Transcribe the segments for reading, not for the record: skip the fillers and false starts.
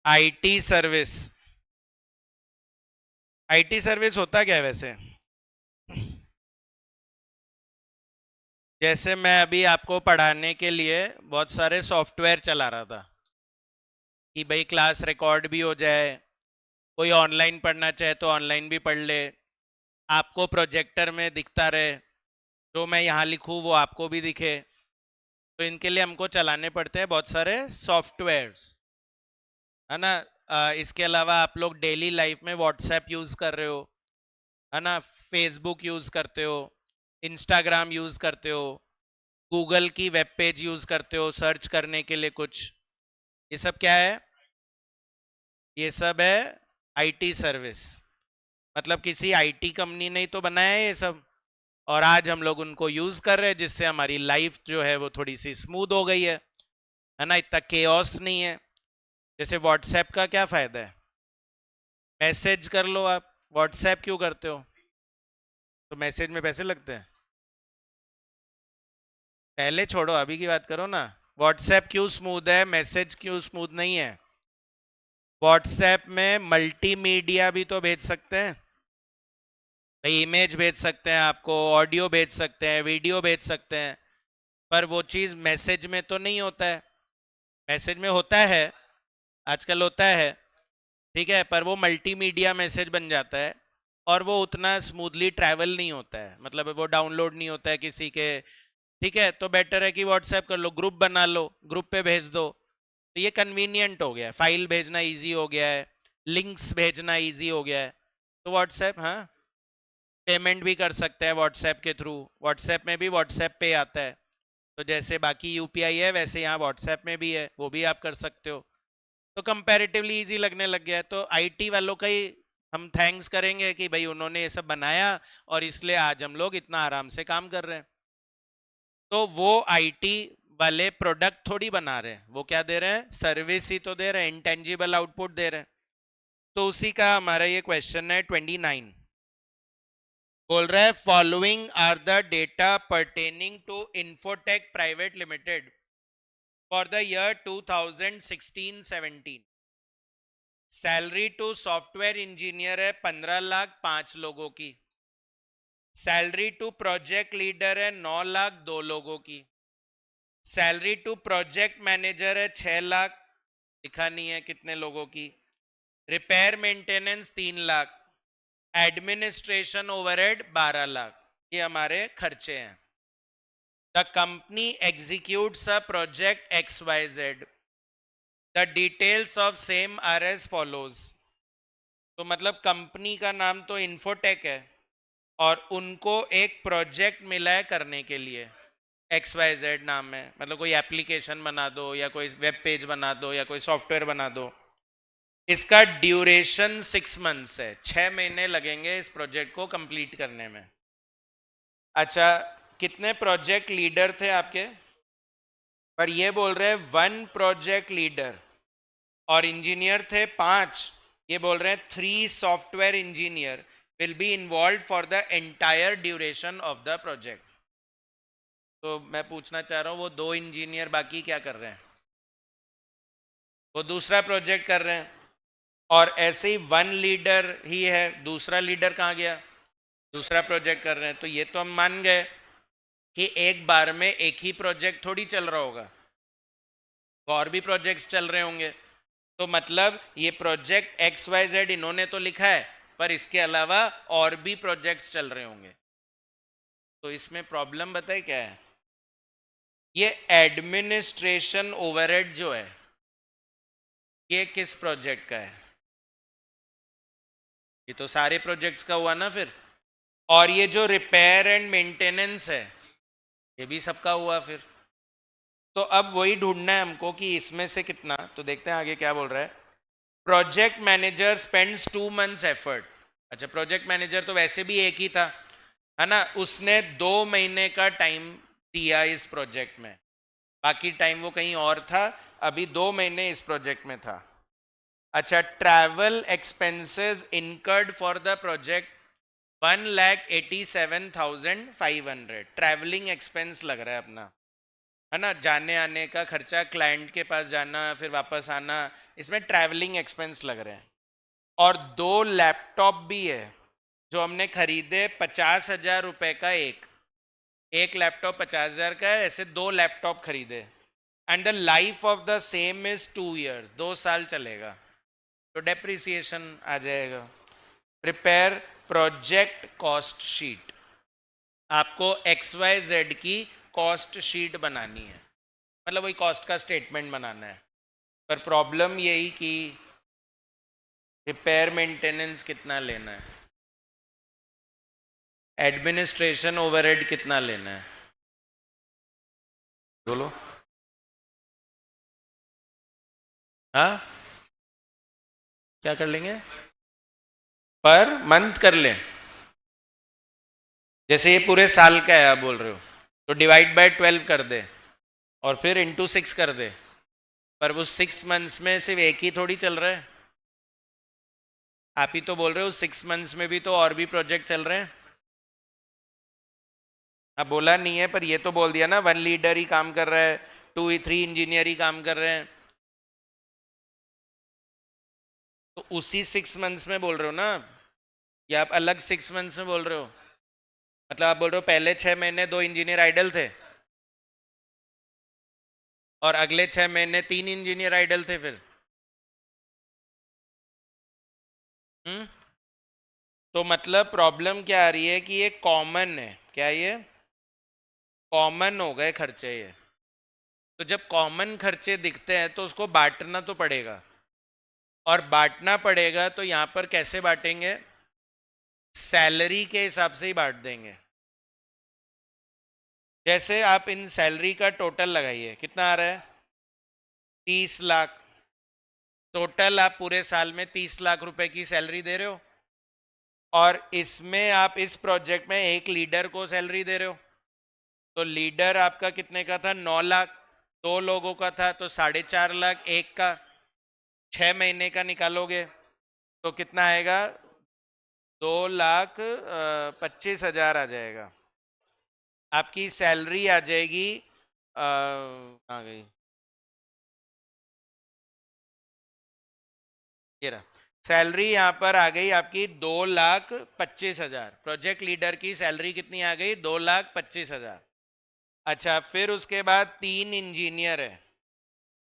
IT service. IT service होता क्या है वैसे? जैसे मैं अभी आपको पढ़ाने के लिए बहुत सारे सॉफ्टवेयर चला रहा था कि भाई क्लास रिकॉर्ड भी हो जाए, कोई ऑनलाइन पढ़ना चाहे तो ऑनलाइन भी पढ़ ले, आपको प्रोजेक्टर में दिखता रहे, जो मैं यहाँ लिखूँ वो आपको भी दिखे। तो इनके लिए हमको चलाने पड़ते हैं बहुत सारे सॉफ्टवेयर्स, है ना। इसके अलावा आप लोग डेली लाइफ में व्हाट्सएप यूज़ कर रहे हो, है ना, फेसबुक यूज़ करते हो, इंस्टाग्राम यूज़ करते हो, गूगल की वेब पेज यूज़ करते हो सर्च करने के लिए कुछ। ये सब क्या है? ये सब है आईटी सर्विस। मतलब किसी आईटी कंपनी ने ही तो बनाया है ये सब, और आज हम लोग उनको यूज़ कर रहे हैं, जिससे हमारी लाइफ जो है वो थोड़ी सी स्मूथ हो गई है ना, इतना केओस नहीं है। जैसे व्हाट्सएप का क्या फ़ायदा है? मैसेज कर लो आप। व्हाट्सएप क्यों करते हो? तो मैसेज में पैसे लगते हैं? पहले छोड़ो, अभी की बात करो ना। व्हाट्सएप क्यों स्मूथ है, मैसेज क्यों स्मूथ नहीं है? व्हाट्सएप में मल्टीमीडिया भी तो भेज सकते हैं भाई, इमेज भेज सकते हैं आपको, ऑडियो भेज सकते हैं, वीडियो भेज सकते हैं, पर वो चीज़ मैसेज में तो नहीं होता है। मैसेज में होता है, आजकल होता है, ठीक है, पर वो मल्टीमीडिया मैसेज बन जाता है और वो उतना स्मूथली ट्रैवल नहीं होता है, मतलब वो डाउनलोड नहीं होता है किसी के। ठीक है, तो बेटर है कि व्हाट्सएप कर लो, ग्रुप बना लो, ग्रुप पे भेज दो। तो ये कन्वीनियंट हो गया है, फाइल भेजना इजी हो गया है, लिंक्स भेजना इजी हो गया है। तो व्हाट्सएप, हाँ, पेमेंट भी कर सकते हैं व्हाट्सएप के थ्रू। व्हाट्सएप में भी व्हाट्सएप पे आता है, तो जैसे बाकी यूपीआई है वैसे यहाँ व्हाट्सएप में भी है, वो भी आप कर सकते हो। तो कंपैरेटिवली इजी लगने लग गया है। तो आईटी वालों का ही हम थैंक्स करेंगे कि भाई उन्होंने ये सब बनाया, और इसलिए आज हम लोग इतना आराम से काम कर रहे हैं। तो वो आईटी वाले प्रोडक्ट थोड़ी बना रहे हैं, वो क्या दे रहे हैं? सर्विस ही तो दे रहे हैं, इंटेंजिबल आउटपुट दे रहे हैं। तो उसी का हमारा ये क्वेश्चन है 29। बोल रहा है following are the data pertaining to Infotech private limited for the year 2016-17। Salary to software engineer है 15 लाख 5 लोगों की। सैलरी टू प्रोजेक्ट लीडर है 9 लाख 2 लोगों की। सैलरी टू प्रोजेक्ट मैनेजर है 6 लाख, लिखा नहीं है कितने लोगों की। Repair maintenance 3 lakh. Administration overhead 12 lakh. ये हमारे खर्चे हैं। The company executes a project XYZ। The details of same are as follows. तो मतलब कंपनी का नाम तो इन्फोटेक है, और उनको एक प्रोजेक्ट मिला है करने के लिए, XYZ नाम है, मतलब कोई एप्लीकेशन बना दो या कोई वेब पेज बना दो या कोई सॉफ्टवेयर बना दो। इसका ड्यूरेशन 6 मंथ्स है, 6 महीने लगेंगे इस प्रोजेक्ट को कंप्लीट करने में। अच्छा, कितने प्रोजेक्ट लीडर थे आपके? पर ये बोल रहे हैं 1 प्रोजेक्ट लीडर, और इंजीनियर थे 5। ये बोल रहे हैं 3 software engineer will be involve for the entire duration of the project. तो मैं पूछना चाह रहा हूँ, वो 2 इंजीनियर बाकी क्या कर रहे हैं? वो दूसरा प्रोजेक्ट कर रहे हैं। और ऐसे ही 1 लीडर ही है, दूसरा लीडर कहाँ गया? दूसरा प्रोजेक्ट कर रहे हैं। तो ये तो हम मान गए कि एक बार में एक ही प्रोजेक्ट थोड़ी चल रहा होगा, और भी प्रोजेक्ट्स चल रहे होंगे। तो मतलब ये प्रोजेक्ट XYZ इन्होंने तो लिखा है, पर इसके अलावा और भी प्रोजेक्ट्स चल रहे होंगे। तो इसमें प्रॉब्लम बताए क्या है? ये एडमिनिस्ट्रेशन ओवरहेड जो है, ये किस प्रोजेक्ट का है? ये तो सारे प्रोजेक्ट्स का हुआ ना फिर। और ये जो रिपेयर एंड मेंटेनेंस है, ये भी सबका हुआ फिर। तो अब वही ढूंढना है हमको कि इसमें से कितना। तो देखते हैं आगे क्या बोल रहा है। Project manager spends 2 months effort. अच्छा, प्रोजेक्ट मैनेजर तो वैसे भी एक ही था, है ना, उसने 2 महीने का टाइम दिया इस प्रोजेक्ट में, बाकी टाइम वो कहीं और था, अभी 2 महीने इस प्रोजेक्ट में था। अच्छा, travel expenses incurred for the project 1,87,500। Travelling expense लग रहा है अपना। है ना, जाने आने का खर्चा, क्लाइंट के पास जाना फिर वापस आना, इसमें ट्रैवलिंग एक्सपेंस लग रहे हैं। और 2 लैपटॉप भी है जो हमने खरीदे 50,000 रुपए का, एक लैपटॉप 50,000 का है, ऐसे 2 लैपटॉप खरीदे। And the life of the same is 2 years, 2 साल चलेगा, तो डेप्रिसिएशन आ जाएगा। प्रिपेयर प्रोजेक्ट कॉस्ट शीट, आपको XYZ की कॉस्ट शीट बनानी है, मतलब वही कॉस्ट का स्टेटमेंट बनाना है। पर प्रॉब्लम यही कि रिपेयर मेंटेनेंस कितना लेना है, एडमिनिस्ट्रेशन ओवरहेड कितना लेना है, बोलो। हाँ, क्या कर लेंगे, पर मंथ कर लें, जैसे ये पूरे साल का है आप बोल रहे हो, तो डिवाइड बाय 12 कर दे और फिर इंटू 6 कर दे। पर वो 6 मंथ्स में सिर्फ एक ही थोड़ी चल रहा है, आप ही तो बोल रहे हो 6 मंथ्स में भी तो और भी प्रोजेक्ट चल रहे हैं। अब बोला नहीं है पर ये तो बोल दिया ना, 1 लीडर ही काम कर रहा है, 2 3 इंजीनियर ही काम कर रहे हैं, तो उसी 6 मंथ्स में बोल रहे हो ना, या आप अलग 6 मंथ्स में बोल रहे हो? मतलब आप बोल रहे हो पहले 6 महीने 2 इंजीनियर आइडल थे और अगले 6 महीने 3 इंजीनियर आइडल थे फिर। हम्म, तो मतलब प्रॉब्लम क्या आ रही है कि ये कॉमन है, क्या ये कॉमन हो गए खर्चे ये। तो जब कॉमन खर्चे दिखते हैं तो उसको बांटना तो पड़ेगा, और बांटना पड़ेगा तो यहां पर कैसे बांटेंगे, सैलरी के हिसाब से ही बांट देंगे। जैसे आप इन सैलरी का टोटल लगाइए, कितना आ रहा है, 30 लाख। टोटल आप पूरे साल में 30 लाख रुपए की सैलरी दे रहे हो, और इसमें आप इस प्रोजेक्ट में एक लीडर को सैलरी दे रहे हो, तो लीडर आपका कितने का था, 9 लाख। 2 लोगों का था तो 4.5 लाख एक का, 6 महीने का निकालोगे तो कितना आएगा, 2,25,000 आ जाएगा। आपकी सैलरी आ जाएगी, कहाँ गई, ये रहा, सैलरी यहाँ पर आ गई आपकी 2,25,000। प्रोजेक्ट लीडर की सैलरी कितनी आ गई, 2,25,000। अच्छा, फिर उसके बाद 3 इंजीनियर है,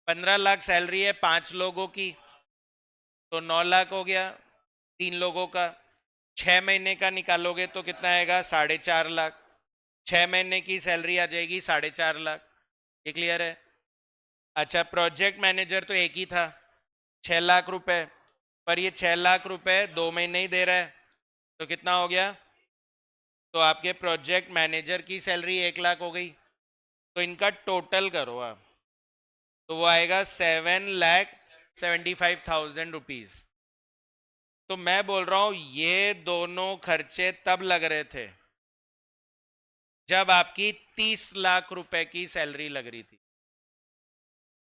15 लाख सैलरी है 5 लोगों की, तो 9 लाख हो गया 3 लोगों का। 6 महीने का निकालोगे तो कितना आएगा, 4.5 लाख। 6 महीने की सैलरी आ जाएगी 4.5 लाख। ये क्लियर है? अच्छा, प्रोजेक्ट मैनेजर तो एक ही था, 6 लाख रुपए, पर ये 6 लाख रुपए 2 महीने ही दे रहा है, तो कितना हो गया, तो आपके प्रोजेक्ट मैनेजर की सैलरी 1 लाख हो गई। तो इनका टोटल करो आप, तो वो आएगा 7,75,000 रुपीज। तो मैं बोल रहा हूं ये दोनों खर्चे तब लग रहे थे जब आपकी 30 लाख रुपए की सैलरी लग रही थी।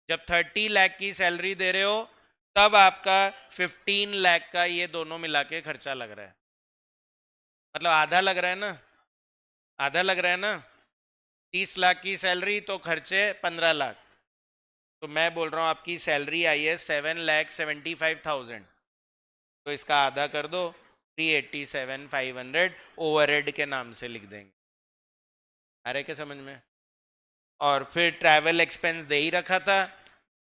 जब 30 लाख की सैलरी दे रहे हो तब आपका 15 लाख का ये दोनों मिला के खर्चा लग रहा है, मतलब आधा लग रहा है ना, आधा लग रहा है ना। 30 लाख की सैलरी तो खर्चे 15 लाख, तो मैं बोल रहा हूं आपकी सैलरी आई है 7,75,000, तो इसका आधा कर दो, 387,500 ओवरहेड के नाम से लिख देंगे। आ रहे क्या समझ में? और फिर ट्रैवल एक्सपेंस दे ही रखा था,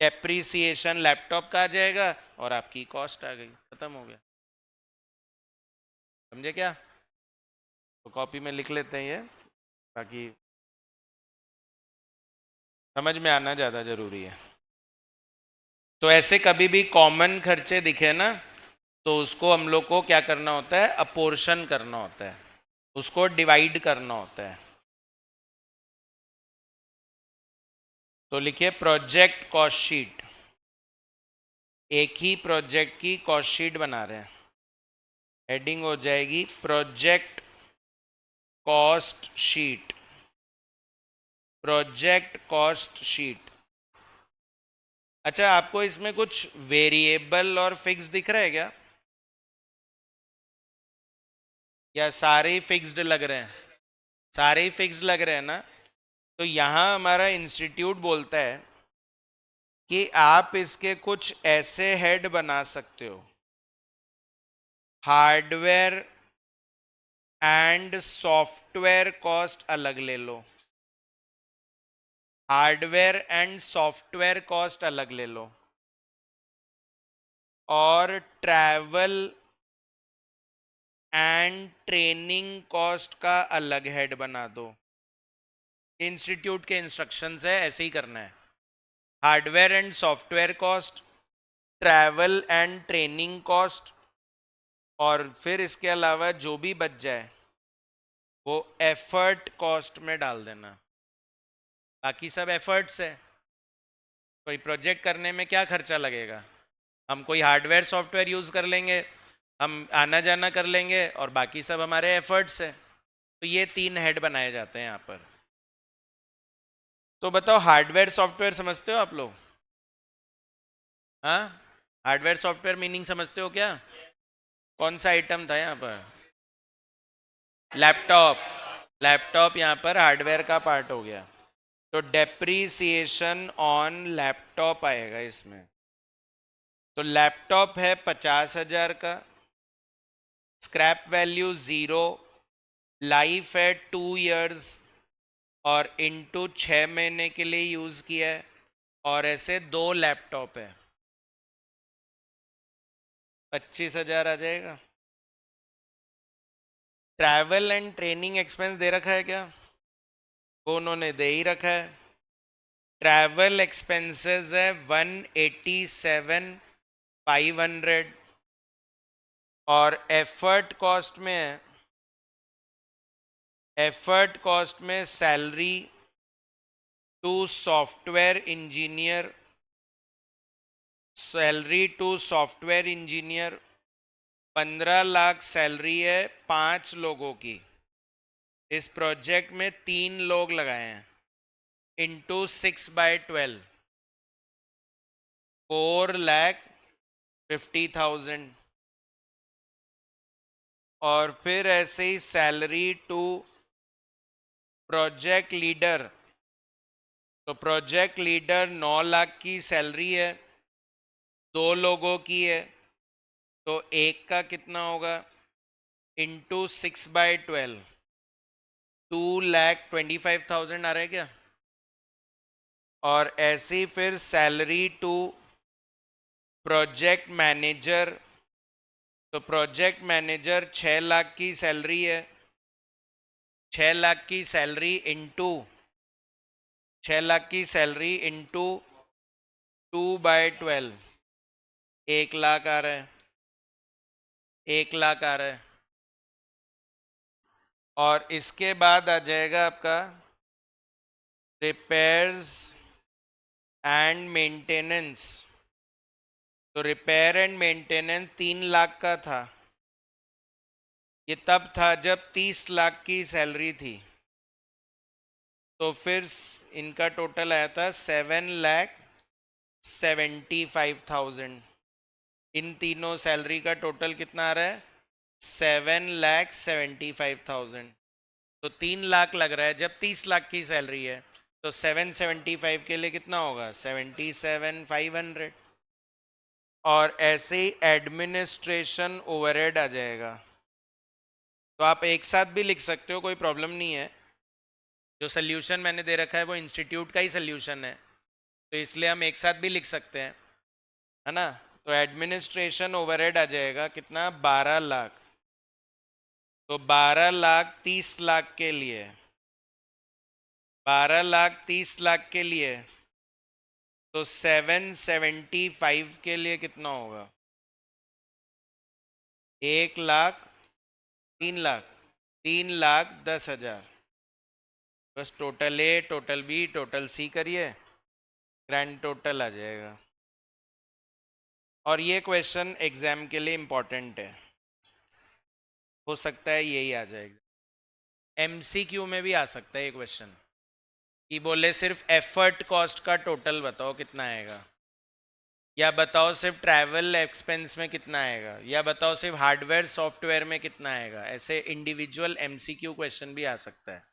डेप्रीसिएशन लैपटॉप का आ जाएगा और आपकी कॉस्ट आ गई, खत्म हो गया। समझे क्या? तो कॉपी में लिख लेते हैं ये, ताकि समझ में आना ज़्यादा ज़रूरी है। तो ऐसे कभी भी कॉमन खर्चे दिखे ना, तो उसको हम लोग को क्या करना होता है, अपोर्शन करना होता है, उसको डिवाइड करना होता है। तो लिखिए प्रोजेक्ट कॉस्ट शीट, एक ही प्रोजेक्ट की कॉस्ट शीट बना रहे हैं, हेडिंग हो जाएगी project cost sheet, project cost sheet. अच्छा, आपको इसमें कुछ वेरिएबल और फिक्स दिख रहा है क्या, या सारे ही फिक्स्ड लग रहे हैं? सारे ही फिक्स्ड लग रहे हैं ना, तो यहाँ हमारा इंस्टीट्यूट बोलता है कि आप इसके कुछ ऐसे हेड बना सकते हो, हार्डवेयर एंड सॉफ्टवेयर कॉस्ट अलग ले लो, हार्डवेयर एंड सॉफ्टवेयर कॉस्ट अलग ले लो, और ट्रैवल एंड ट्रेनिंग कॉस्ट का अलग हेड बना दो। इंस्टीट्यूट के इंस्ट्रक्शंस है, ऐसे ही करना है। Hardware and software cost, travel and training cost, और फिर इसके अलावा जो भी बच जाए वो एफर्ट कॉस्ट में डाल देना। बाकी सब एफर्ट्स है। कोई प्रोजेक्ट करने में क्या खर्चा लगेगा, हम कोई हार्डवेयर सॉफ्टवेयर यूज कर लेंगे, हम आना जाना कर लेंगे, और बाकी सब हमारे एफर्ट्स है। तो ये 3 हेड बनाए जाते हैं यहाँ पर। तो बताओ, हार्डवेयर सॉफ्टवेयर समझते हो आप लोग? हाँ, हार्डवेयर सॉफ्टवेयर मीनिंग समझते हो क्या? कौन सा आइटम था यहाँ पर? लैपटॉप। लैपटॉप यहाँ पर हार्डवेयर का पार्ट हो गया। तो डेप्रीसिएशन ऑन लैपटॉप आएगा इसमें। तो लैपटॉप है 50,000 का, स्क्रैप वैल्यू 0, लाइफ है 2 इयर्स, और इनटू 6 महीने के लिए यूज किया है, और ऐसे 2 लैपटॉप है, 25,000 आ जाएगा। ट्रैवल एंड ट्रेनिंग एक्सपेंस दे रखा है क्या? वो उन्होंने दे ही रखा है। ट्रैवल एक्सपेंसेस है 187,500, और एफर्ट कॉस्ट में है, एफर्ट कॉस्ट में salary to software engineer, salary to software engineer 15 lakh salary है 5 लोगों की। इस प्रोजेक्ट में 3 लोग लगाए हैं, इंटू 6/12, 4,50,000। और फिर ऐसे ही सैलरी टू प्रोजेक्ट लीडर, तो प्रोजेक्ट लीडर 9 लाख की सैलरी है, 2 लोगों की है, तो एक का कितना होगा, इंटू 6/12, 2,25,000 आ रहा है क्या? और ऐसे ही फिर सैलरी टू प्रोजेक्ट मैनेजर, तो प्रोजेक्ट मैनेजर 6 लाख की सैलरी है, 6 लाख की सैलरी इंटू 6 लाख की सैलरी इंटू 2/12, 1 लाख आ रहा है, 1 लाख आ रहा है। और इसके बाद आ जाएगा आपका रिपेयर्स एंड मेंटेनेंस। तो रिपेयर एंड मेंटेनेंस 3 लाख का था, ये तब था जब 30 लाख की सैलरी थी। तो फिर इनका टोटल आया था 7,75,000। इन तीनों सैलरी का टोटल कितना आ रहा है, 7,75,000। तो 3 लाख लग रहा है जब 30 लाख की सैलरी है, तो 775 के लिए कितना होगा, 77,500। और ऐसे ही एडमिनिस्ट्रेशन ओवरहेड आ जाएगा। तो आप एक साथ भी लिख सकते हो, कोई प्रॉब्लम नहीं है। जो सोल्यूशन मैंने दे रखा है वो इंस्टीट्यूट का ही सोल्यूशन है, तो इसलिए हम एक साथ भी लिख सकते हैं, है ना। तो एडमिनिस्ट्रेशन ओवरहेड आ जाएगा कितना, 12 लाख। तो 12 लाख 30 लाख के लिए, 12 लाख 30 लाख के लिए, तो 775 के लिए कितना होगा, 1 लाख, 3 लाख, 3,10,000। बस total A, total B, total सी करिए, ग्रैंड टोटल आ जाएगा। और ये क्वेश्चन एग्जाम के लिए इम्पोर्टेंट है, हो सकता है यही आ जाएगा। एमसीक्यू में भी आ सकता है ये क्वेश्चन, कि बोले सिर्फ एफर्ट कॉस्ट का टोटल बताओ कितना आएगा, या बताओ सिर्फ ट्रैवल एक्सपेंस में कितना आएगा, या बताओ सिर्फ हार्डवेयर सॉफ्टवेयर में कितना आएगा। ऐसे इंडिविजुअल एमसीक्यू क्वेश्चन भी आ सकता है।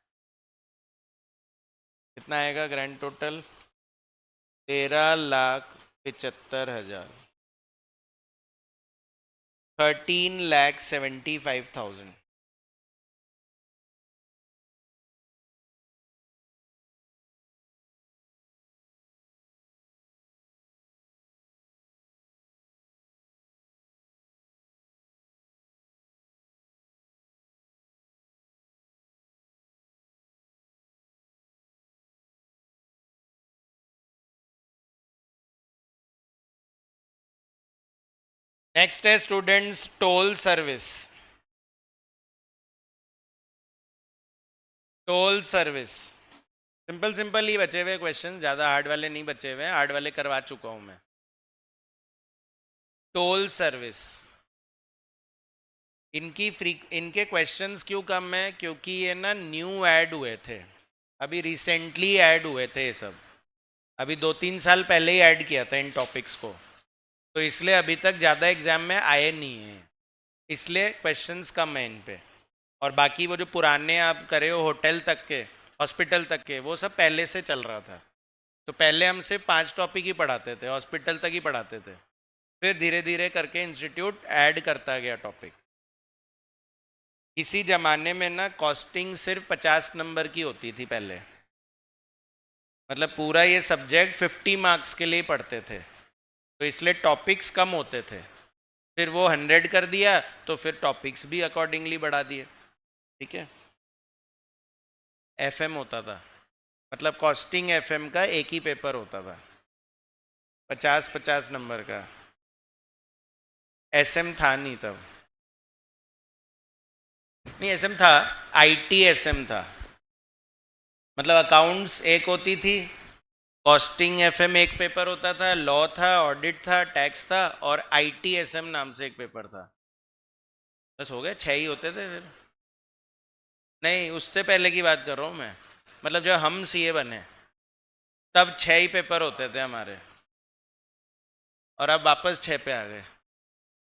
कितना आएगा ग्रैंड टोटल? 13,75,000, 13,75,000। नेक्स्ट है students toll service. Toll service simple simple ही बचे हुए क्वेश्चन, ज्यादा हार्ड वाले नहीं बचे हुए, हार्ड वाले करवा चुका हूं मैं। टोल सर्विस, इनके क्वेश्चंस क्यों कम है? क्योंकि ये ना न्यू ऐड हुए थे, अभी रिसेंटली ऐड हुए थे ये सब, अभी 2-3 साल पहले ही ऐड किया था इन टॉपिक्स को, तो इसलिए अभी तक ज़्यादा एग्जाम में आए नहीं हैं, इसलिए क्वेश्चंस कम है इन पे। और बाकी वो जो पुराने आप करे हो होटल तक के, हॉस्पिटल तक के, वो सब पहले से चल रहा था। तो पहले हम सिर्फ 5 टॉपिक ही पढ़ाते थे, हॉस्पिटल तक ही पढ़ाते थे, फिर धीरे धीरे करके इंस्टीट्यूट ऐड करता गया टॉपिक। इसी जमाने में ना कॉस्टिंग सिर्फ 50 नंबर की होती थी पहले, मतलब पूरा ये सब्जेक्ट 50 मार्क्स के लिए पढ़ते थे, तो इसलिए टॉपिक्स कम होते थे। फिर वो 100 कर दिया तो फिर टॉपिक्स भी अकॉर्डिंगली बढ़ा दिए। ठीक है, एफएम होता था, मतलब कॉस्टिंग एफएम का एक ही पेपर होता था, 50-50 नंबर का। एसएम था नहीं तब, नहीं एसएम था, आईटी एसएम था, मतलब अकाउंट्स एक होती थी, कॉस्टिंग एफएम एक पेपर होता था, लॉ था, ऑडिट था, टैक्स था, और आईटी एसएम नाम से एक पेपर था। बस हो गए, 6 ही होते थे फिर। नहीं, उससे पहले की बात कर रहा हूँ मैं, मतलब जब हम सीए बने तब 6 ही पेपर होते थे हमारे, और अब वापस 6 पे आ गए,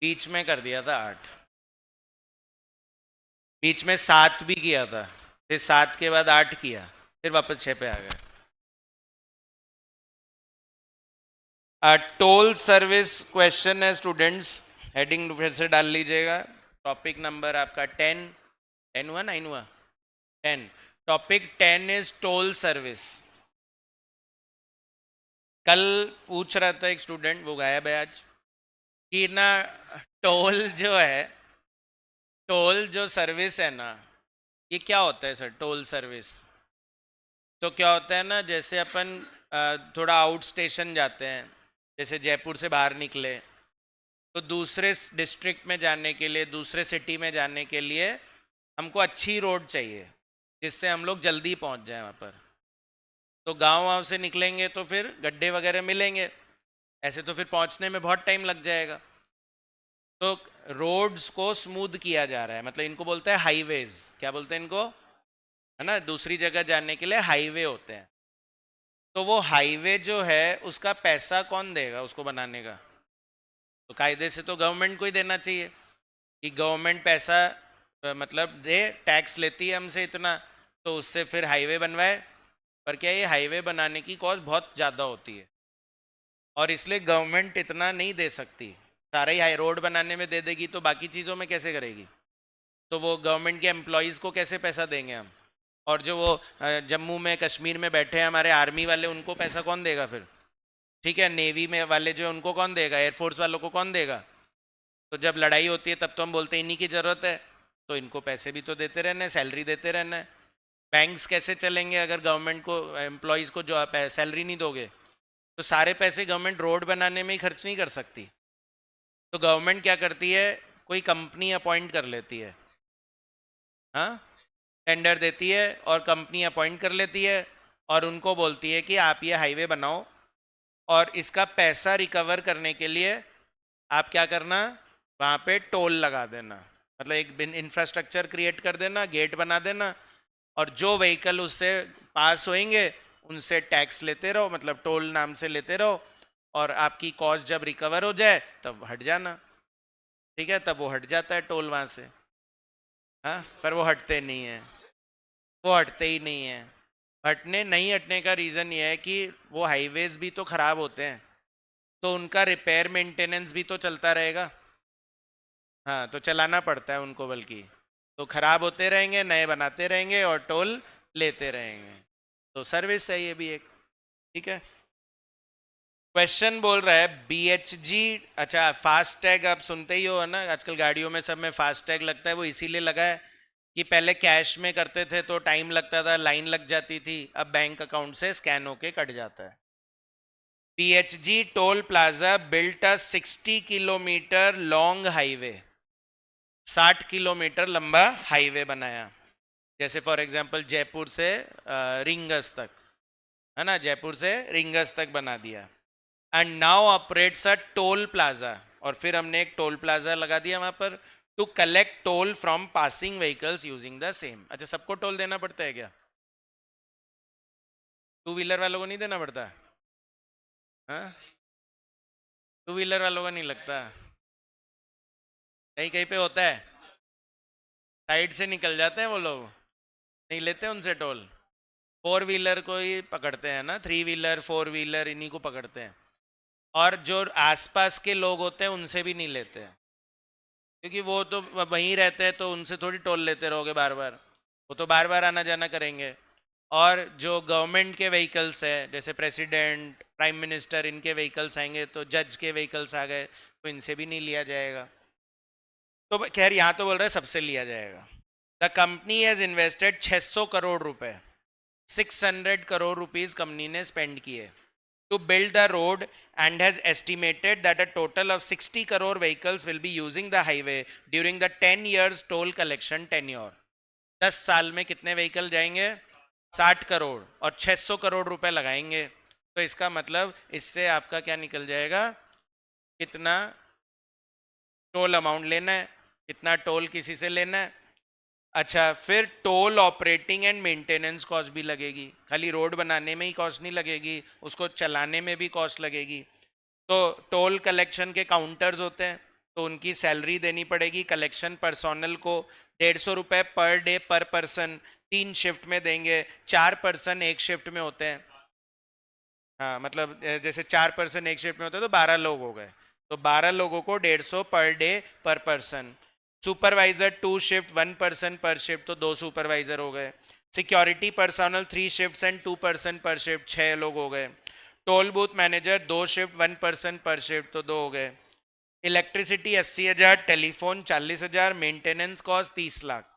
बीच में कर दिया था 8, बीच में 7 भी किया था, फिर 7 के बाद 8 किया, फिर वापस 6 पे आ गए। टोल सर्विस क्वेश्चन है स्टूडेंट्स, हेडिंग फिर से डाल लीजिएगा, टॉपिक नंबर आपका 10, 10 हुआ 9 हुआ 10, टॉपिक 10 इज टोल सर्विस। कल पूछ रहा था एक स्टूडेंट, वो गायब है आज, कि ना टोल जो है, टोल जो सर्विस है ना, ये क्या होता है सर टोल सर्विस? तो क्या होता है ना, जैसे अपन थोड़ा आउट स्टेशन जाते हैं, जैसे जयपुर से बाहर निकले, तो दूसरे डिस्ट्रिक्ट में जाने के लिए, दूसरे सिटी में जाने के लिए हमको अच्छी रोड चाहिए, जिससे हम लोग जल्दी पहुंच जाएं वहाँ पर। तो गांव से निकलेंगे तो फिर गड्ढे वगैरह मिलेंगे, ऐसे तो फिर पहुंचने में बहुत टाइम लग जाएगा। तो रोड्स को स्मूथ किया जा रहा है, मतलब इनको बोलते हैं हाईवेज, क्या बोलते हैं इनको, है ना, दूसरी जगह जाने के लिए हाईवे होते हैं। तो वो हाईवे जो है उसका पैसा कौन देगा उसको बनाने का? तो कायदे से तो गवर्नमेंट को ही देना चाहिए, कि गवर्नमेंट पैसा मतलब दे, टैक्स लेती है हमसे इतना, तो उससे फिर हाईवे बनवाए। पर क्या ये हाईवे बनाने की कॉस्ट बहुत ज़्यादा होती है, और इसलिए गवर्नमेंट इतना नहीं दे सकती, सारा ही हाई रोड बनाने में दे देगी तो बाकी चीज़ों में कैसे करेगी? तो वो गवर्नमेंट के एम्प्लॉयज़ को कैसे पैसा देंगे हम? और जो वो जम्मू में कश्मीर में बैठे हैं हमारे आर्मी वाले, उनको पैसा कौन देगा फिर? ठीक है, नेवी में वाले जो, उनको कौन देगा? एयरफोर्स वालों को कौन देगा? तो जब लड़ाई होती है तब तो हम बोलते हैं इन्हीं की ज़रूरत है, तो इनको पैसे भी तो देते रहना है, सैलरी देते रहना है। बैंक्स कैसे चलेंगे अगर गवर्नमेंट को, एम्प्लॉयज़ को जो आप सैलरी नहीं दोगे? तो सारे पैसे गवर्नमेंट रोड बनाने में ही खर्च नहीं कर सकती, तो गवर्नमेंट क्या करती है, कोई कंपनी अपॉइंट कर लेती है, हाँ, टेंडर देती है और कंपनी अपॉइंट कर लेती है, और उनको बोलती है कि आप ये हाईवे बनाओ, और इसका पैसा रिकवर करने के लिए आप क्या करना, वहाँ पे टोल लगा देना, मतलब एक इंफ्रास्ट्रक्चर क्रिएट कर देना, गेट बना देना, और जो व्हीकल उससे पास होएंगे उनसे टैक्स लेते रहो, मतलब टोल नाम से लेते रहो, और आपकी कॉस्ट जब रिकवर हो जाए तब हट जाना। ठीक है, तब वो हट जाता है टोल वहाँ से। हाँ, पर वो हटते नहीं है, वो हटते ही नहीं है। हटने नहीं हटने का रीज़न ये है कि वो हाईवेज भी तो खराब होते हैं, तो उनका रिपेयर मेंटेनेंस भी तो चलता रहेगा। हाँ, तो चलाना पड़ता है उनको, बल्कि तो खराब होते रहेंगे, नए बनाते रहेंगे और टोल लेते रहेंगे। तो सर्विस है ये भी एक। ठीक है। क्वेश्चन बोल रहा है BHG। अच्छा, फास्ट टैग आप सुनते ही हो ना, आजकल गाड़ियों में सब में फास्ट टैग लगता है। वो इसीलिए लगा है कि पहले कैश में करते थे तो टाइम लगता था, लाइन लग जाती थी, अब बैंक अकाउंट से स्कैन होके कट जाता है। BHG toll plaza built a 60 kilometre long highway. 60 kilometre लंबा हाईवे बनाया। जैसे फॉर एग्जांपल जयपुर से रिंगस तक, है ना, जयपुर से रिंगस तक बना दिया। And now operates a toll plaza, और फिर हमने एक टोल प्लाजा लगा दिया वहां पर, to collect toll from passing vehicles using the same. अच्छा, सबको टोल देना पड़ता है क्या? टू व्हीलर वालों को नहीं देना पड़ता? हाँ, टू व्हीलर वालों का नहीं लगता? कहीं कहीं पे होता है, साइड से निकल जाते हैं वो लोग, नहीं लेते उनसे टोल। फोर व्हीलर को ही पकड़ते हैं ना, थ्री व्हीलर फोर व्हीलर इन्हीं को पकड़ते हैं। और जो आसपास के लोग होते हैं उनसे भी नहीं लेते हैं, क्योंकि वो तो वहीं रहते हैं, तो उनसे थोड़ी टोल लेते रहोगे बार बार, वो तो बार बार आना जाना करेंगे। और जो गवर्नमेंट के व्हीकल्स है, जैसे प्रेसिडेंट प्राइम मिनिस्टर, इनके व्हीकल्स आएंगे, तो जज के व्हीकल्स आ गए, तो इनसे भी नहीं लिया जाएगा। तो खैर यहाँ तो बोल रहे हैं सबसे लिया जाएगा। The company has invested 600 crore रुपए, 600 करोड़ रुपीस कंपनी ने स्पेंड किए to build the road, and has estimated that a total of 60 crore vehicles will be using the highway during the 10 years toll collection tenure। 10 साल में कितने vehicle जाएंगे? 60 करोड़, और 600 करोड़ रुपए लगाएंगे, तो इसका मतलब इससे आपका क्या निकल जाएगा, कितना टोल अमाउंट लेना है, कितना टोल किसी से लेना है। अच्छा, फिर toll operating and maintenance cost भी लगेगी। खाली रोड बनाने में ही कॉस्ट नहीं लगेगी, उसको चलाने में भी कॉस्ट लगेगी। तो टोल कलेक्शन के काउंटर्स होते हैं, तो उनकी सैलरी देनी पड़ेगी कलेक्शन पर्सोनल को। 150 रुपए पर डे पर पर्सन, 3 शिफ्ट में देंगे, 4 पर्सन एक शिफ्ट में होते हैं। हाँ, मतलब जैसे 4 पर्सन एक शिफ्ट में होते हैं तो 12 लोग हो गए, तो 12 लोगों को 150 पर डे पर पर्सन। सुपरवाइजर 2 शिफ्ट 1 पर्सन पर शिफ्ट, तो 2 सुपरवाइजर हो गए। Security personal 3 shift and 2 person पर शिफ्ट, 6 लोग हो गए। Toll booth manager 2 shift 1 person पर शिफ्ट, तो 2 हो गए। Electricity 80,000, telephone 40,000, maintenance cost 30 lakh.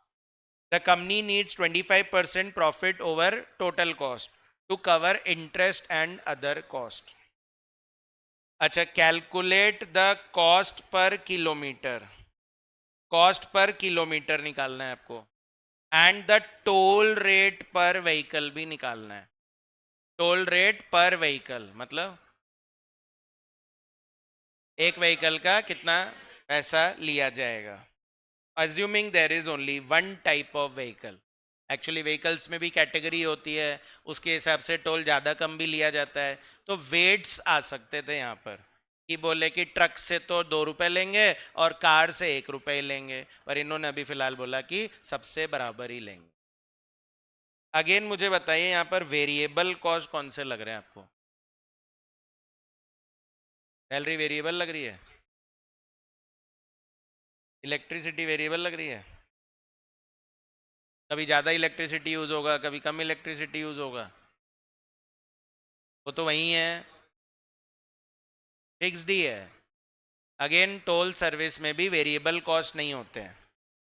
The company needs 25% profit over total cost to cover interest and other cost। अच्छा, calculate the cost per kilometre, cost per kilometre निकालना है आपको, and the toll rate पर vehicle भी निकालना है। टोल रेट पर vehicle मतलब एक व्हीकल का कितना पैसा लिया जाएगा, assuming there is only one type of vehicle. Actually vehicles में भी कैटेगरी होती है, उसके हिसाब से टोल ज़्यादा कम भी लिया जाता है। तो वेट्स आ सकते थे यहाँ पर, कि बोले कि ट्रक से तो 2 रुपए लेंगे और कार से 1 रुपए लेंगे, पर इन्होंने अभी फिलहाल बोला कि सबसे बराबर ही लेंगे। अगेन मुझे बताइए यहाँ पर वेरिएबल कॉस्ट कौन से लग रहे हैं आपको? सैलरी वेरिएबल लग रही है, इलेक्ट्रिसिटी वेरिएबल लग रही है। कभी ज़्यादा इलेक्ट्रिसिटी यूज़ होगा, कभी कम इलेक्ट्रिसिटी यूज़ होगा, वो तो वही है, फिक्स्ड ही है। अगेन टोल सर्विस में भी वेरिएबल कॉस्ट नहीं होते हैं,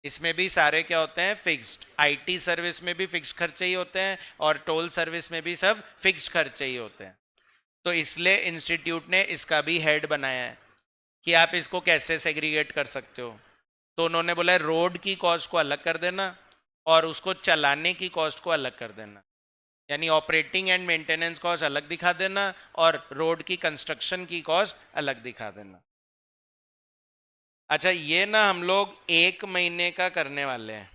इसमें भी सारे क्या होते हैं, फिक्स्ड। आईटी सर्विस में भी फिक्स्ड खर्चे ही होते हैं, और टोल सर्विस में भी सब फिक्स्ड खर्चे ही होते हैं। तो इसलिए इंस्टीट्यूट ने इसका भी हेड बनाया है कि आप इसको कैसे सेग्रीगेट कर सकते हो। तो उन्होंने बोला रोड की कॉस्ट को अलग कर देना और उसको चलाने की कॉस्ट को अलग कर देना, यानी ऑपरेटिंग एंड मेंटेनेंस कॉस्ट अलग दिखा देना और रोड की कंस्ट्रक्शन की कॉस्ट अलग दिखा देना। अच्छा, ये ना हम लोग 1 महीने का करने वाले हैं,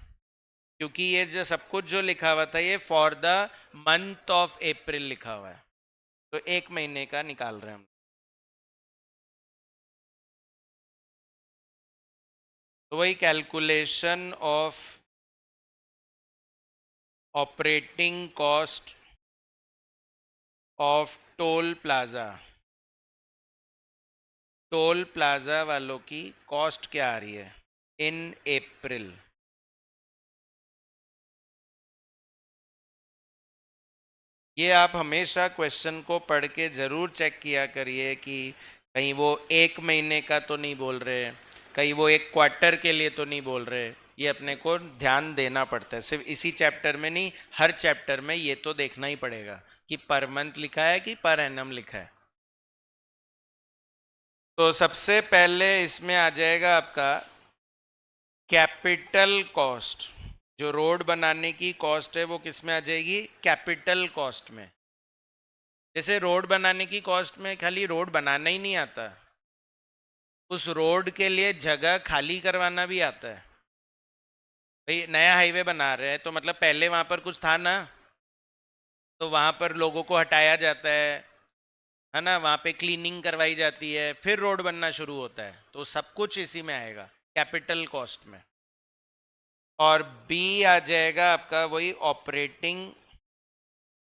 क्योंकि ये जो सब कुछ जो लिखा हुआ था ये for the month of April लिखा हुआ है, तो 1 महीने का निकाल रहे हैं हम। तो वही calculation of operating cost of toll plaza, toll plaza वालों की कॉस्ट क्या आ रही है इन अप्रैल। ये आप हमेशा क्वेश्चन को पढ़ के ज़रूर चेक किया करिए कि कहीं वो एक महीने का तो नहीं बोल रहे, कहीं वो एक क्वार्टर के लिए तो नहीं बोल रहे। ये अपने को ध्यान देना पड़ता है, सिर्फ इसी चैप्टर में नहीं, हर चैप्टर में ये तो देखना ही पड़ेगा कि पर मंथ लिखा है कि पर एनम लिखा है। तो सबसे पहले इसमें आ जाएगा आपका कैपिटल कॉस्ट। जो रोड बनाने की कॉस्ट है वो किस में आ जाएगी, कैपिटल कॉस्ट में। जैसे रोड बनाने की कॉस्ट में खाली रोड बनाना ही नहीं आता, उस रोड के लिए जगह खाली करवाना भी आता है। भाई नया हाईवे बना रहे हैं तो मतलब पहले वहां पर कुछ था ना, तो वहां पर लोगों को हटाया जाता है ना, वहां पे क्लीनिंग करवाई जाती है, फिर रोड बनना शुरू होता है। तो सब कुछ इसी में आएगा कैपिटल कॉस्ट में। और बी आ जाएगा आपका वही ऑपरेटिंग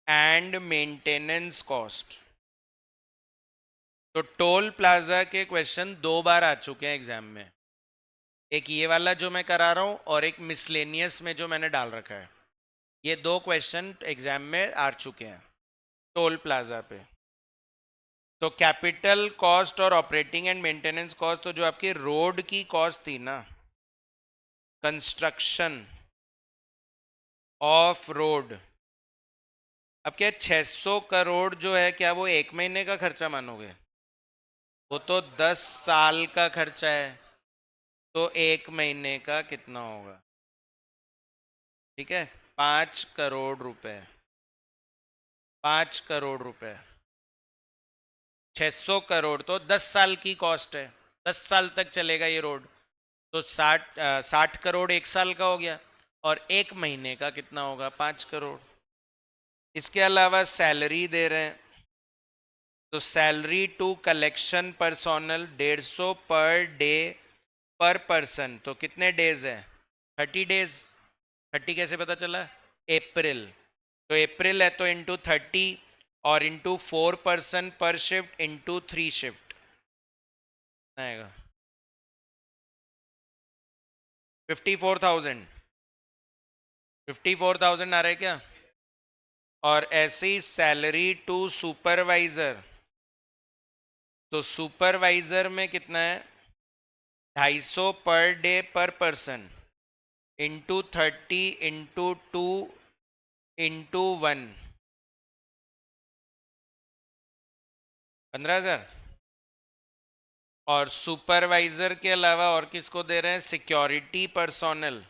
एंड मेंटेनेंस कॉस्ट। तो टोल प्लाजा के क्वेश्चन 2 बार आ चुके हैं एग्जाम में, एक ये वाला जो मैं करा रहा हूं और एक मिसलेनियस में जो मैंने डाल रखा है। ये 2 क्वेश्चन एग्जाम में आ चुके हैं टोल प्लाजा पे। तो कैपिटल कॉस्ट और ऑपरेटिंग एंड मेंटेनेंस कॉस्ट, तो जो आपकी रोड की कॉस्ट थी ना, कंस्ट्रक्शन ऑफ रोड, अब क्या 600 करोड़ जो है, क्या वो एक महीने का खर्चा मानोगे? वो तो 10 साल का खर्चा है। तो एक महीने का कितना होगा? ठीक है, 5 करोड़ रुपए, 5 करोड़ रुपए। 600 करोड़ तो 10 साल की कॉस्ट है, 10 साल तक चलेगा ये रोड। तो 60 करोड़ एक साल का हो गया, और एक महीने का कितना होगा, 5 करोड़। इसके अलावा सैलरी दे रहे हैं, तो salary to collection personnel 150 per day पर पर्सन, तो कितने डेज है, 30 डेज। 30 कैसे पता चला, अप्रैल, तो अप्रैल है तो इंटू 30 और इंटू 4 पर्सन पर शिफ्ट इंटू 3 शिफ्ट आएगा 54,000। 54,000 आ रहा है क्या? और ऐसे ही सैलरी टू सुपरवाइजर, तो सुपरवाइजर में कितना है, 250 पर डे पर पर्सन इंटू 30 इंटू 2 इंटू 1, 15,000। और सुपरवाइजर के अलावा और किसको दे रहे हैं, सिक्योरिटी पर्सोनल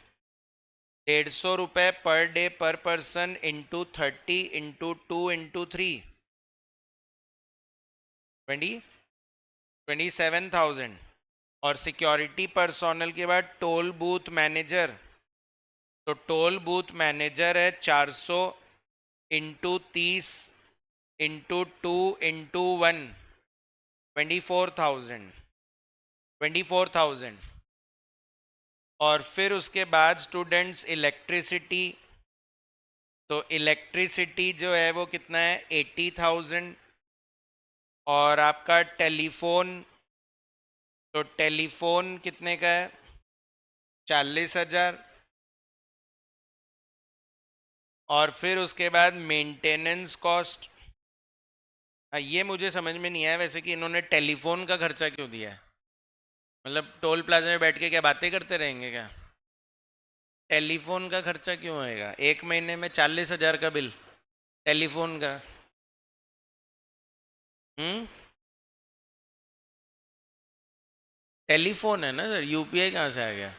150 रुपए पर डे पर पर्सन इंटू 30 इंटू 2 इंटू 3, 27,000। और सिक्योरिटी पर्सोनल के बाद टोल बूथ मैनेजर, तो टोल बूथ मैनेजर है 400 इंटू 30 इंटू 2 इंटू 1, 24,000, 24,000। और फिर उसके बाद स्टूडेंट्स इलेक्ट्रिसिटी, तो इलेक्ट्रिसिटी जो है वो कितना है, 80,000। और आपका टेलीफोन, तो टेलीफोन कितने का है, 40,000। और फिर उसके बाद मेंटेनेंस कॉस्ट, ये मुझे समझ में नहीं आया वैसे कि इन्होंने टेलीफोन का खर्चा क्यों दिया है। मतलब टोल प्लाजा में बैठ के क्या बातें करते रहेंगे क्या? टेलीफोन का खर्चा क्यों आएगा, एक महीने में 40,000 का बिल टेलीफोन का। हम्म, टेलीफोन है ना सर, यूपीआई कहाँ से आ गया?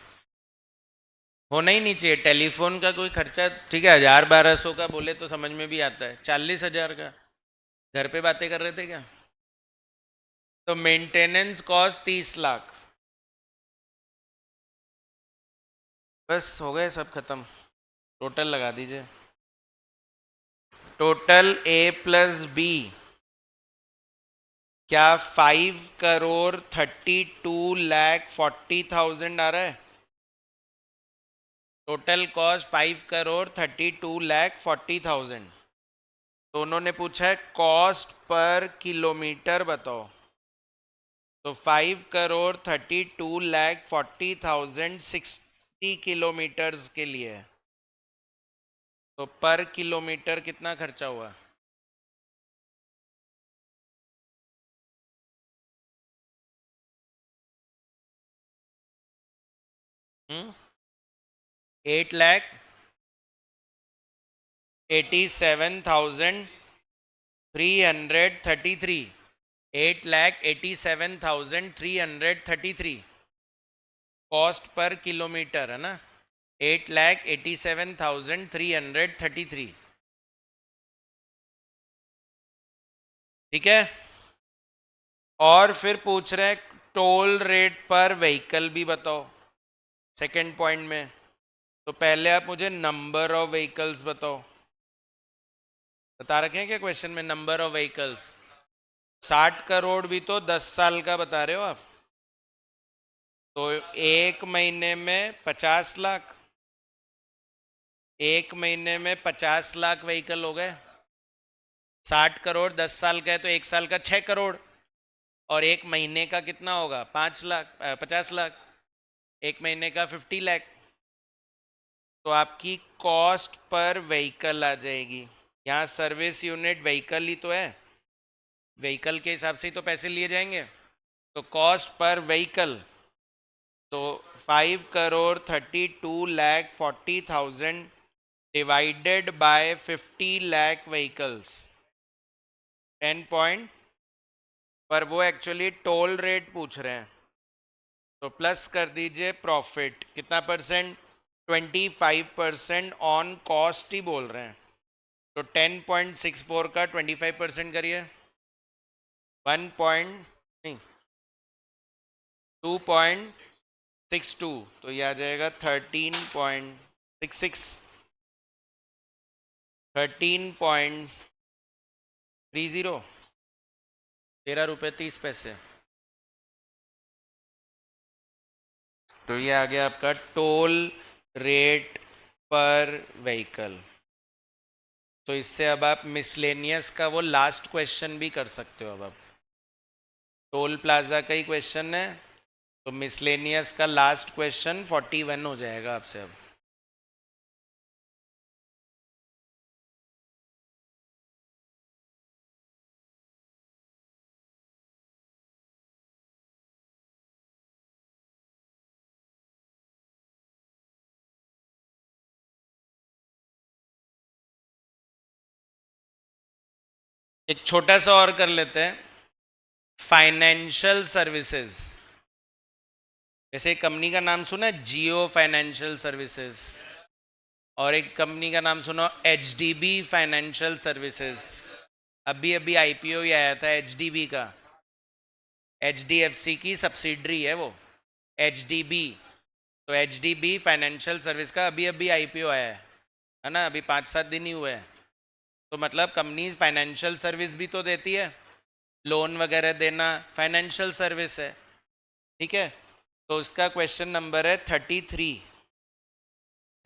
होना ही नहीं चाहिए टेलीफोन का कोई खर्चा। ठीक है, 1,000-1,200 का बोले तो समझ में भी आता है, 40,000 का घर पे बातें कर रहे थे क्या? तो मेंटेनेंस कॉस्ट 30 लाख। बस हो गए सब खत्म, टोटल लगा दीजिए। टोटल ए प्लस बी क्या 5,32,40,000 आ रहा है? Total cost 5,32,40,000। तो उन्होंने पूछा है कॉस्ट पर किलोमीटर बताओ। तो 5,32,40,060 किलोमीटर्स के लिए है। तो पर किलोमीटर कितना खर्चा हुआ? 8,87,333। 8,87,333 कॉस्ट पर किलोमीटर है ना। 8,87,333। ठीक है। और फिर पूछ रहे हैं टोल रेट पर व्हीकल भी बताओ सेकंड पॉइंट में। तो पहले आप मुझे नंबर ऑफ व्हीकल्स बताओ। बता रखे हैं क्या क्वेश्चन में नंबर ऑफ व्हीकल्स? 60 करोड़ भी तो 10 साल का बता रहे हो आप। तो एक महीने में 50 लाख। एक महीने में 50 लाख व्हीकल हो गए। 60 करोड़ 10 साल का है तो एक साल का 6 करोड़। और एक महीने का कितना होगा? 5 लाख 50 लाख। एक महीने का 50 लाख। तो आपकी कॉस्ट पर व्हीकल आ जाएगी। यहाँ सर्विस यूनिट व्हीकल ही तो है, व्हीकल के हिसाब से ही तो पैसे लिए जाएंगे। तो कॉस्ट पर व्हीकल तो 5,32,40,000 divided by 50 lakh vehicles 10 point. पर वो एक्चुअली टोल रेट पूछ रहे हैं तो प्लस कर दीजिए प्रॉफिट कितना परसेंट? 25% ऑन कॉस्ट ही बोल रहे हैं। तो 10.64 का 25% करिए। 1 पॉइंट नहीं 2.62। तो ये आ जाएगा 13.66। 13.30। 13 रुपये 30 पैसे। तो ये आ गया आपका टोल रेट पर व्हीकल। तो इससे अब आप मिसलेनियस का वो लास्ट क्वेश्चन भी कर सकते हो। अब आप टोल प्लाजा का ही क्वेश्चन है तो मिसलेनियस का लास्ट क्वेश्चन 41 हो जाएगा आपसे। अब एक छोटा सा और कर लेते हैं। फाइनेंशियल सर्विसेज, जैसे एक कंपनी का नाम सुना है जियो फाइनेंशियल सर्विसेज, और एक कंपनी का नाम सुना HDB फाइनेंशियल सर्विसेज। अभी अभी IPO ही आया था HDB का। HDFC की सब्सिडरी है वो HDB। तो HDB फाइनेंशियल सर्विस का अभी अभी IPO आया है ना। अभी 5-7 दिन ही हुए हैं। तो मतलब कंपनी फाइनेंशियल सर्विस भी तो देती है, लोन वगैरह देना फाइनेंशियल सर्विस है। ठीक है। तो उसका क्वेश्चन नंबर है 33।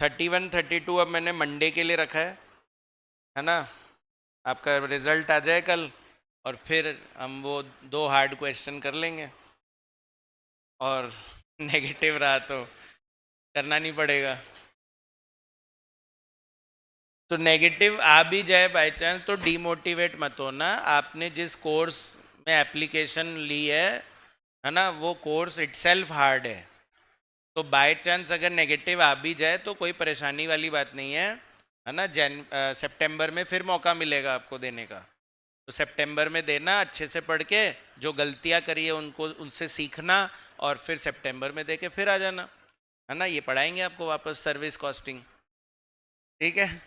31 32 अब मैंने मंडे के लिए रखा है ना। आपका रिजल्ट आ जाए कल और फिर हम वो 2 हार्ड क्वेश्चन कर लेंगे। और नेगेटिव रहा तो करना नहीं पड़ेगा। तो नेगेटिव आ भी जाए बाय चांस तो डीमोटिवेट मत होना। आपने जिस कोर्स में एप्लीकेशन ली है ना, वो कोर्स इटसेल्फ हार्ड है। तो बाय चांस अगर नेगेटिव आ भी जाए तो कोई परेशानी वाली बात नहीं है ना। सितंबर में फिर मौका मिलेगा आपको देने का। तो सितंबर में देना अच्छे से पढ़ के, जो गलतियां करी है उनको उनसे सीखना, और फिर सितंबर में दे के फिर आ जाना है ना। ये पढ़ाएंगे आपको वापस सर्विस कॉस्टिंग। ठीक है,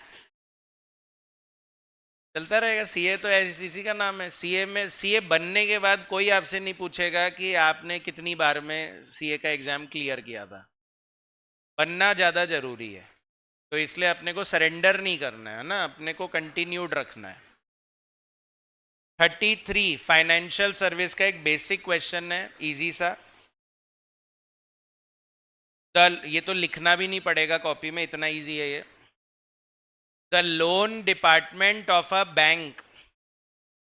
चलता रहेगा। सीए तो इसी का नाम है। सीए में सीए बनने के बाद कोई आपसे नहीं पूछेगा कि आपने कितनी बार में सीए का एग्जाम क्लियर किया था। बनना ज़्यादा जरूरी है। तो इसलिए अपने को सरेंडर नहीं करना है ना, अपने को कंटिन्यूड रखना है। 33 फाइनेंशियल सर्विस का एक बेसिक क्वेश्चन है, इजी सा। ये तो लिखना भी नहीं पड़ेगा कॉपी में, इतना इजी है ये। The loan department of a bank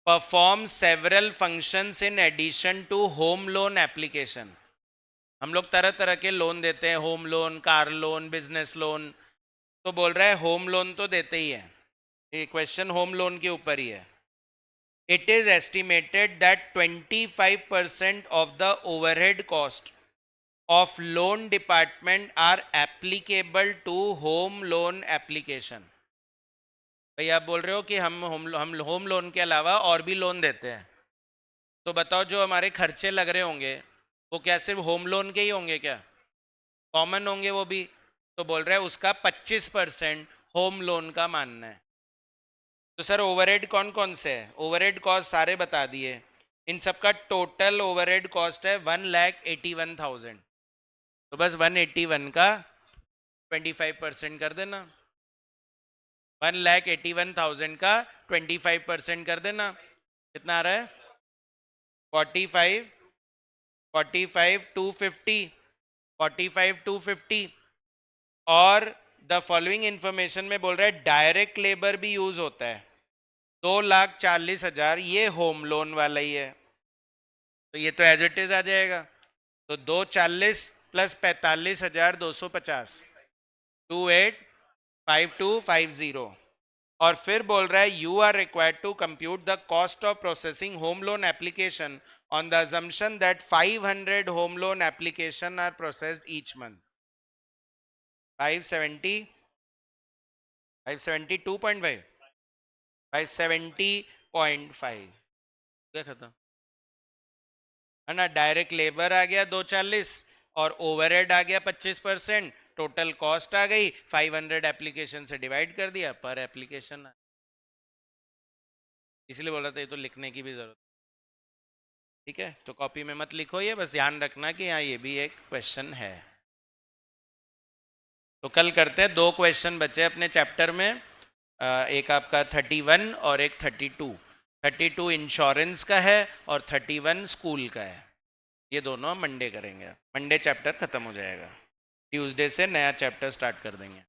perform several functions in addition to home loan application. हम लोग तरह तरह के लोन देते हैं, home loan, car loan, business loan. तो बोल रहा है होम लोन तो देते ही है, ये क्वेश्चन होम लोन के ऊपर ही है। It is estimated that 25% of the overhead cost of loan department are applicable to home loan application. भाई आप बोल रहे हो कि हम होम लोन के अलावा और भी लोन देते हैं, तो बताओ जो हमारे खर्चे लग रहे होंगे वो क्या सिर्फ होम लोन के ही होंगे क्या? कॉमन होंगे वो भी। तो बोल रहा है उसका 25% होम लोन का मानना है। तो सर ओवरहेड कौन कौन से है? ओवरहेड कॉस्ट सारे बता दिए, इन सबका टोटल ओवरहेड कॉस्ट है 1,81,000। तो बस 181 का 25% कर देना, 1,81,000 का 25% कर देना, कितना आ रहा है? 45, 250, 250। और द फॉलोइंग इंफॉर्मेशन में बोल रहा है डायरेक्ट लेबर भी यूज होता है 2,40,000, ये होम लोन वाला ही है, तो ये तो एज इट इज आ जाएगा। तो 240 प्लस 45,250, 285250। और फिर बोल रहा है you are required to compute the cost of processing home loan application on the assumption that 500 home loan application are processed each month. 570, 572.5, 570.5 देखा था, है ना। डायरेक्ट लेबर आ गया 240 और ओवरहेड आ गया 25%, टोटल कॉस्ट आ गई 500 एप्लीकेशन से डिवाइड कर दिया पर एप्लीकेशन। इसलिए बोल रहा था ये तो लिखने की भी जरूरत, ठीक है। तो कॉपी में मत लिखो, ये बस ध्यान रखना कि हाँ ये भी एक क्वेश्चन है। तो कल करते हैं, 2 क्वेश्चन बचे अपने चैप्टर में, एक आपका 31 और एक 32। 32 इंश्योरेंस का है और 31 स्कूल का है। ये दोनों मंडे करेंगे, मंडे चैप्टर खत्म हो जाएगा, ट्यूसडे से नया चैप्टर स्टार्ट कर देंगे।